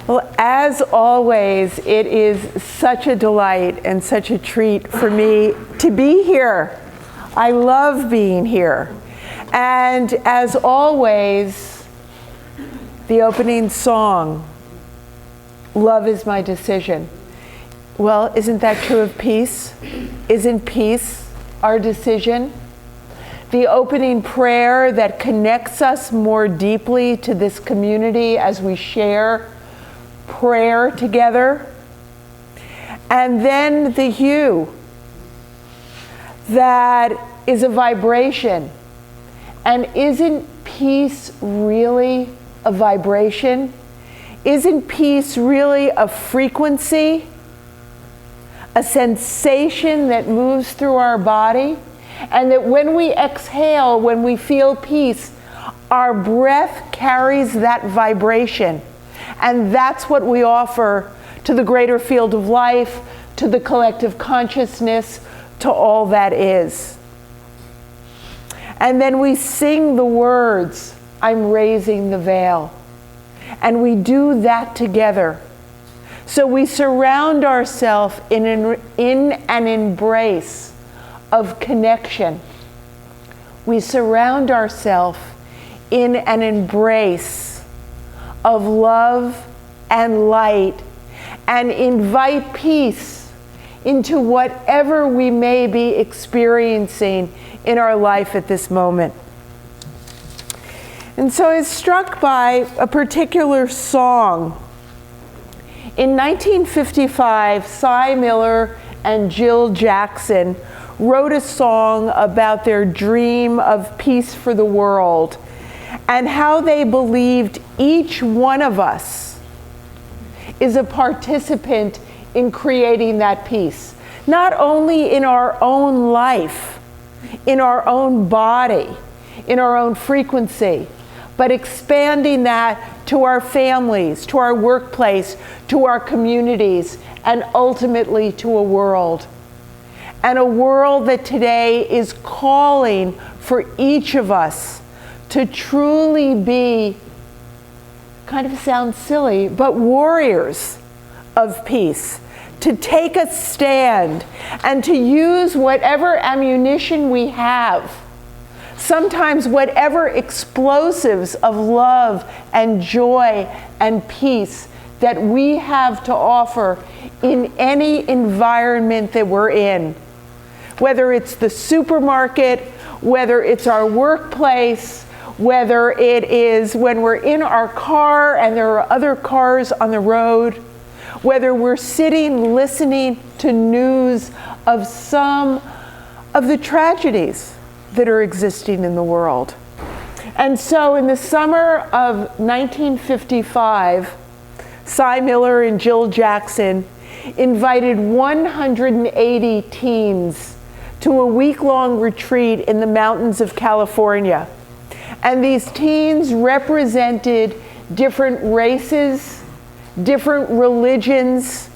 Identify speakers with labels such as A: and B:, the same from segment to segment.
A: Well, as always, it is such a delight and such a treat for me to be here. I love being here. And as always, the opening song, Love is My Decision. Well, isn't that true of peace? Isn't peace our decision? The opening prayer that connects us more deeply to this community as we share prayer together. And then the hue that is a vibration. And isn't peace really a vibration? Isn't peace really a frequency? A sensation that moves through our body? And that when we exhale, when we feel peace, our breath carries that vibration. And that's what we offer to the greater field of life, to the collective consciousness, to all that is. And then we sing the words, I'm raising the veil. And we do that together. So we surround ourselves in an embrace of connection. We surround ourselves in an embrace of love and light, and invite peace into whatever we may be experiencing in our life at this moment. And so I was struck by a particular song. In 1955, Cy Miller and Jill Jackson wrote a song about their dream of peace for the world and how they believed each one of us is a participant in creating that peace. Not only in our own life, in our own body, in our own frequency, but expanding that to our families, to our workplace, to our communities, and ultimately to a world. And a world that today is calling for each of us to truly be, kind of sounds silly, but warriors of peace, to take a stand and to use whatever ammunition we have, sometimes whatever explosives of love and joy and peace that we have to offer in any environment that we're in. Whether it's the supermarket, whether it's our workplace, whether it is when we're in our car and there are other cars on the road, whether we're sitting listening to news of some of the tragedies that are existing in the world. And so in the summer of 1955, Cy Miller and Jill Jackson invited 180 teens to a week-long retreat in the mountains of California. And these teens represented different races, different religions.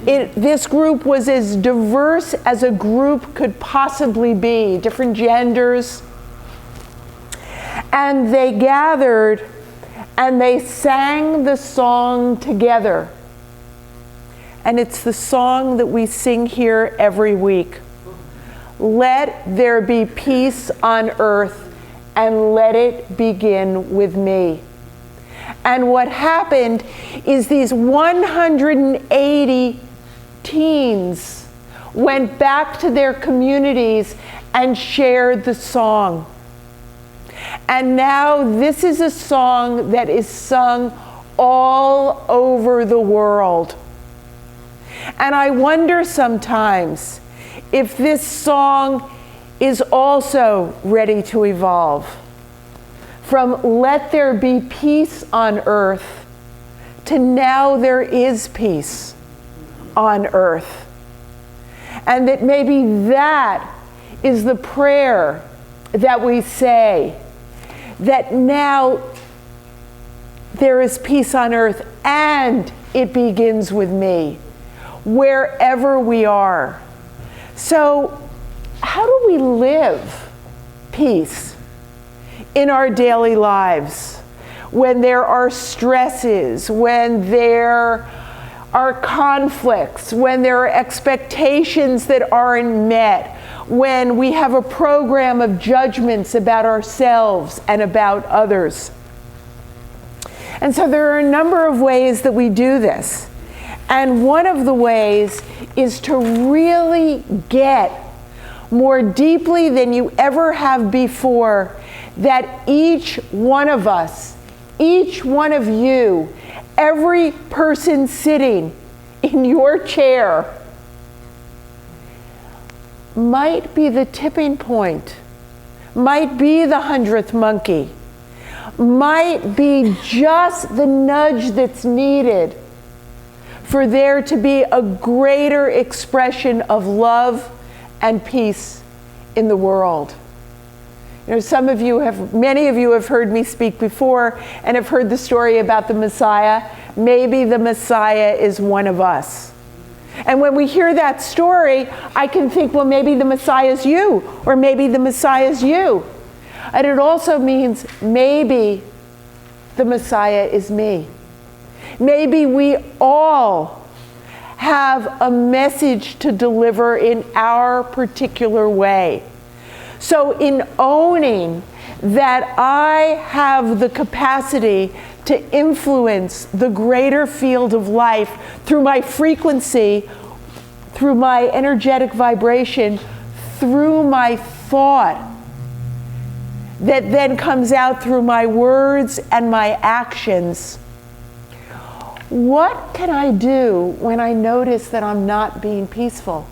A: This group was as diverse as a group could possibly be, different genders. And they gathered and they sang the song together. And it's the song that we sing here every week. Let there be peace on earth, and let it begin with me. And what happened is these 180 teens went back to their communities and shared the song. And now this is a song that is sung all over the world. And I wonder sometimes if this song is also ready to evolve from let there be peace on earth to now there is peace on earth. And that maybe that is the prayer that we say, that now there is peace on earth and it begins with me, wherever we are. So how do we live peace in our daily lives? when there are stresses, when there are conflicts, when there are expectations that aren't met, when we have a program of judgments about ourselves and about others. And so there are a number of ways that we do this. And one of the ways is to really get more deeply than you ever have before that each one of us, each one of you, every person sitting in your chair might be the tipping point, might be the 100th monkey, might be just the nudge that's needed for there to be a greater expression of love and peace in the world. You know, many of you have heard me speak before and have heard the story about the Messiah. Maybe the Messiah is one of us. And when we hear that story, I can think, well, maybe the Messiah is you, or maybe the Messiah is you. And it also means maybe the Messiah is me. Maybe we all have a message to deliver in our particular way. So in owning that I have the capacity to influence the greater field of life through my frequency, through my energetic vibration, through my thought, that then comes out through my words and my actions. What can I do when I notice that I'm not being peaceful?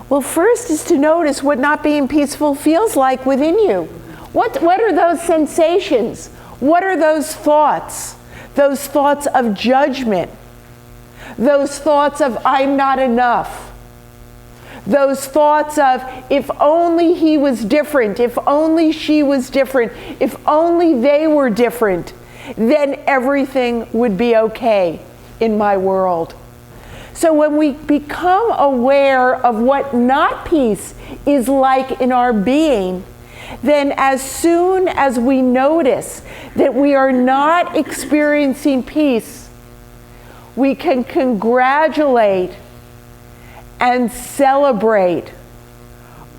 A: Well, first is to notice what not being peaceful feels like within you. What are those sensations? What are those thoughts? Those thoughts of judgment. Those thoughts of I'm not enough. Those thoughts of if only he was different, if only she was different, if only they were different, then everything would be okay in my world. So when we become aware of what not peace is like in our being, then as soon as we notice that we are not experiencing peace, we can congratulate and celebrate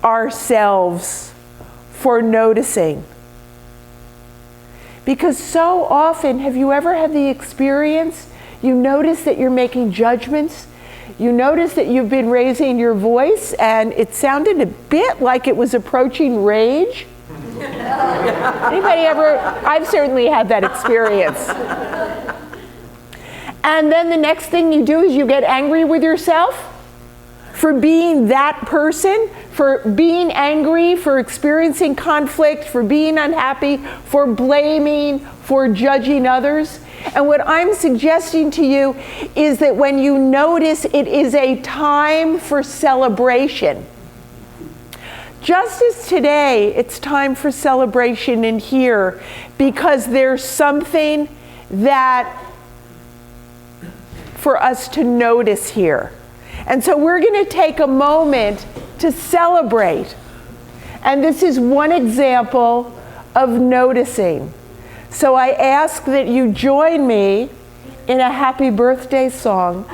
A: ourselves for noticing. Because so often, have you ever had the experience, you notice that you're making judgments, you notice that you've been raising your voice and it sounded a bit like it was approaching rage? Anybody ever? I've certainly had that experience. And then the next thing you do is you get angry with yourself for being that person, for being angry, for experiencing conflict, for being unhappy, for blaming, for judging others. And what I'm suggesting to you is that when you notice it is a time for celebration. Just as today, it's time for celebration in here because there's something that for us to notice here. And so we're going to take a moment to celebrate. And this is one example of noticing. So I ask that you join me in a happy birthday song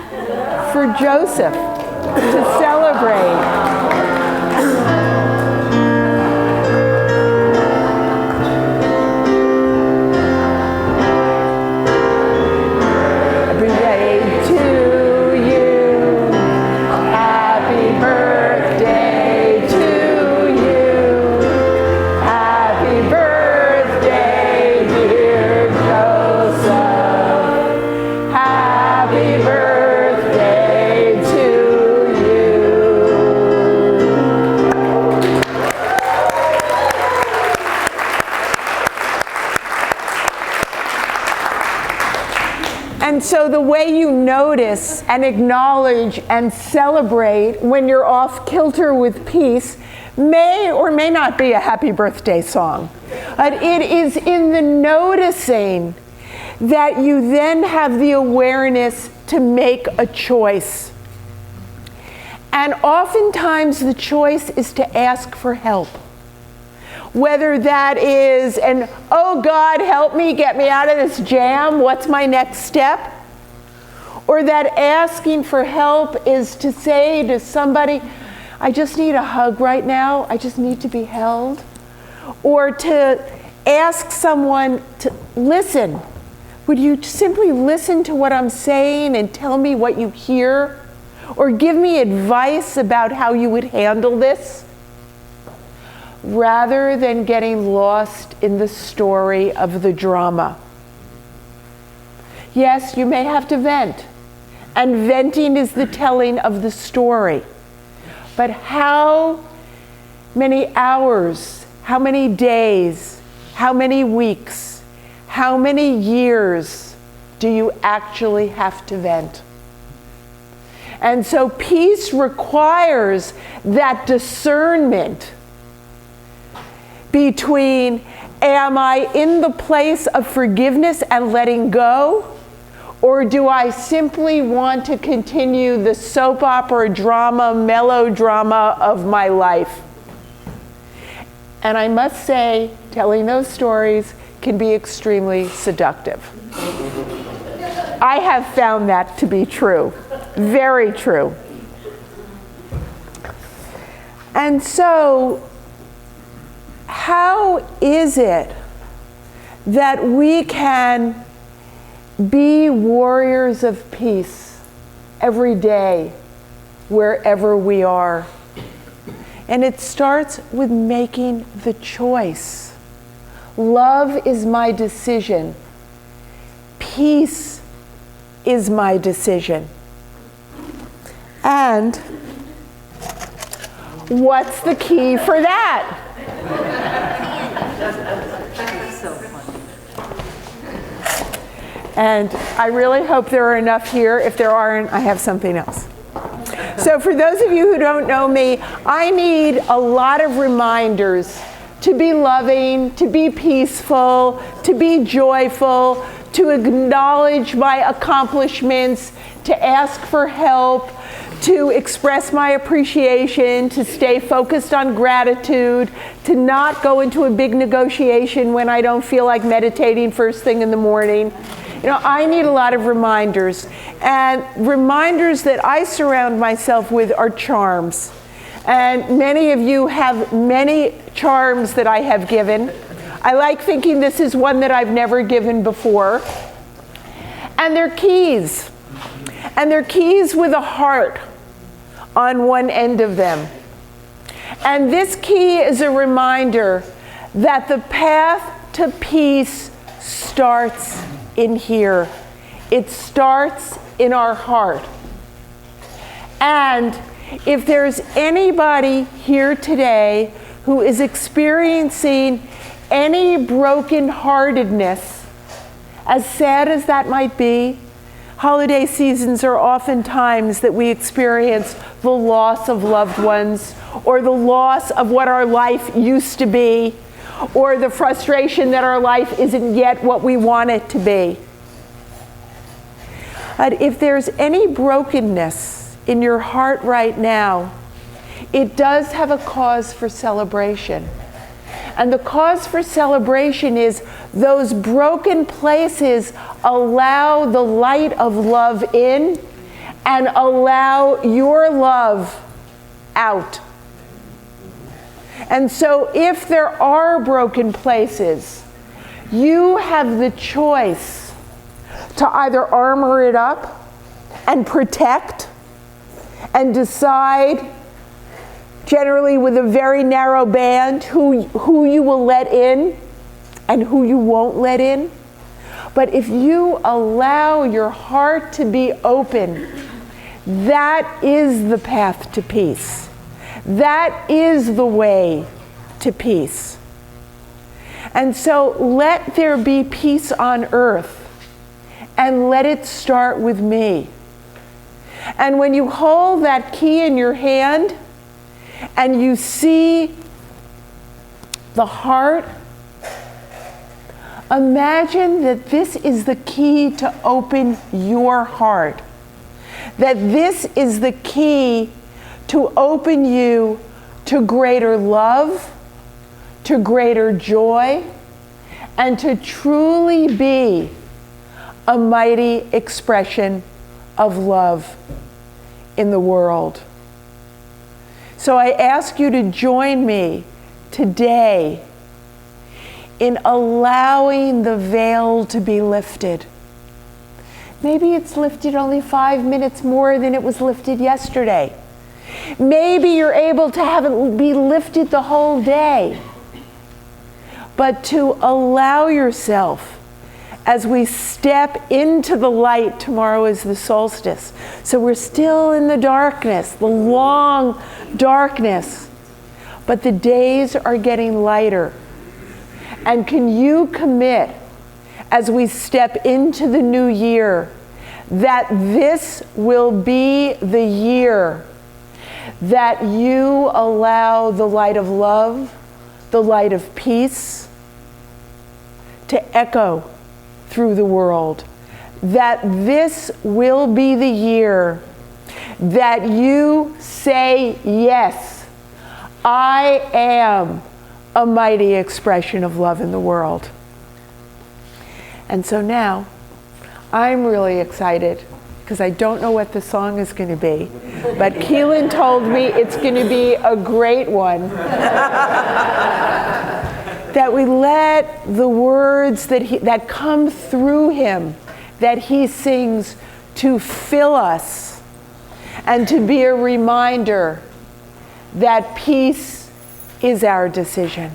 A: for Joseph to celebrate. So the way you notice and acknowledge and celebrate when you're off kilter with peace may or may not be a happy birthday song. But it is in the noticing that you then have the awareness to make a choice. And oftentimes the choice is to ask for help. Whether that is an, oh God, help me, get me out of this jam, what's my next step? Or that asking for help is to say to somebody, I just need a hug right now, I just need to be held. Or to ask someone to listen. Would you simply listen to what I'm saying and tell me what you hear? Or give me advice about how you would handle this? Rather than getting lost in the story of the drama. Yes, you may have to vent, and venting is the telling of the story. But how many hours, how many days, how many weeks, how many years do you actually have to vent? And so peace requires that discernment between, am I in the place of forgiveness and letting go? Or do I simply want to continue the soap opera drama, melodrama of my life? And I must say, telling those stories can be extremely seductive. I have found that to be true, very true. And so, how is it that we can be warriors of peace every day, wherever we are? And it starts with making the choice. Love is my decision. Peace is my decision. And what's the key for that? And I really hope there are enough here. If there aren't, I have something else. So for those of you who don't know me, I need a lot of reminders to be loving, to be peaceful, to be joyful, to acknowledge my accomplishments, to ask for help, to express my appreciation, to stay focused on gratitude, to not go into a big negotiation when I don't feel like meditating first thing in the morning. You know, I need a lot of reminders. And reminders that I surround myself with are charms. And many of you have many charms that I have given. I like thinking this is one that I've never given before. And they're keys. And they're keys with a heart on one end of them. And this key is a reminder that the path to peace starts in here. It starts in our heart. And if there's anybody here today who is experiencing any brokenheartedness, as sad as that might be, holiday seasons are often times that we experience the loss of loved ones, or the loss of what our life used to be, or the frustration that our life isn't yet what we want it to be. But if there's any brokenness in your heart right now, it does have a cause for celebration. And the cause for celebration is those broken places allow the light of love in and allow your love out. And so if there are broken places, you have the choice to either armor it up and protect and decide, generally with a very narrow band, who you will let in and who you won't let in. But if you allow your heart to be open, that is the path to peace. That is the way to peace. And so let there be peace on earth, and let it start with me. And when you hold that key in your hand and you see the heart, imagine that this is the key to open your heart. That this is the key to open you to greater love, to greater joy, and to truly be a mighty expression of love in the world. So I ask you to join me today in allowing the veil to be lifted. Maybe it's lifted only 5 minutes more than it was lifted yesterday. Maybe you're able to have it be lifted the whole day. But to allow yourself, as we step into the light, tomorrow is the solstice. So we're still in the darkness, the long darkness, but the days are getting lighter. And can you commit, as we step into the new year, that this will be the year that you allow the light of love, the light of peace, to echo through the world, that this will be the year that you say, yes, I am a mighty expression of love in the world. And so now, I'm really excited because I don't know what the song is going to be, but Keelan told me it's going to be a great one. That we let the words that come through him, that he sings, to fill us and to be a reminder that peace is our decision.